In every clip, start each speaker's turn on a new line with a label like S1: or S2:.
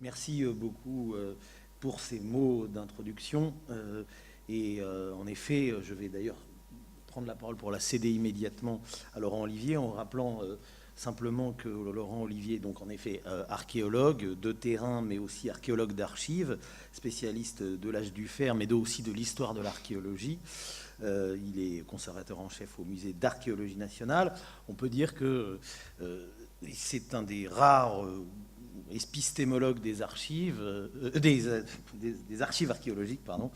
S1: Merci beaucoup pour ces mots d'introduction. En effet, je vais d'ailleurs prendre la parole pour la céder immédiatement à Laurent Olivier en rappelant simplement que Laurent Olivier est donc en effet archéologue de terrain, mais aussi archéologue d'archives, spécialiste de l'âge du fer, mais aussi de l'histoire de l'archéologie. Il est conservateur en chef au musée d'archéologie nationale. On peut dire que c'est un des rares épistémologues des archives, des archives archéologiques, pardon.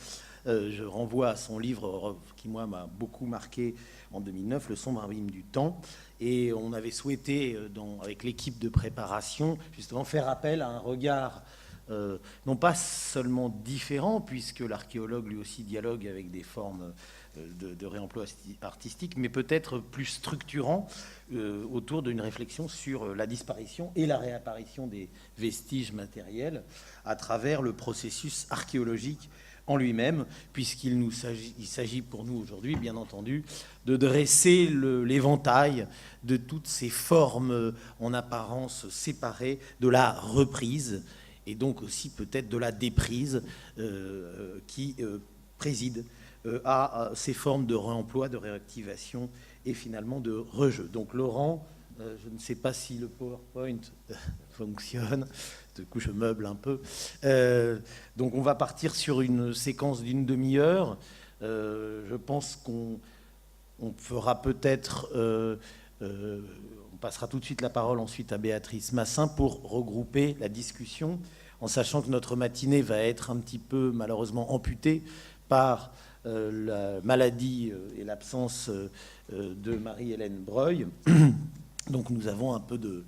S1: Je renvoie à son livre qui, moi, m'a beaucoup marqué en 2009, Le sombre abîme du temps. Et on avait souhaité, avec l'équipe de préparation, justement faire appel à un regard non pas seulement différent, puisque l'archéologue lui aussi dialogue avec des formes de réemploi artistique, mais peut-être plus structurant autour d'une réflexion sur la disparition et la réapparition des vestiges matériels à travers le processus archéologique en lui-même, puisqu'il s'agit pour nous aujourd'hui, bien entendu, de dresser l'éventail de toutes ces formes en apparence séparées de la reprise et donc aussi peut-être de la déprise qui préside à ces formes de réemploi, de réactivation et finalement de rejeu. Donc Laurent, je ne sais pas si le PowerPoint fonctionne, du coup je meuble un peu. Donc on va partir sur une séquence d'une demi-heure. Je pense qu'on fera peut-être... on passera tout de suite la parole ensuite à Béatrice Massin pour regrouper la discussion, en sachant que notre matinée va être un petit peu malheureusement amputée par la maladie et l'absence de Marie-Hélène Breuil. Donc nous avons un peu de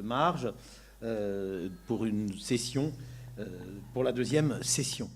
S1: marge pour une session, pour la deuxième session.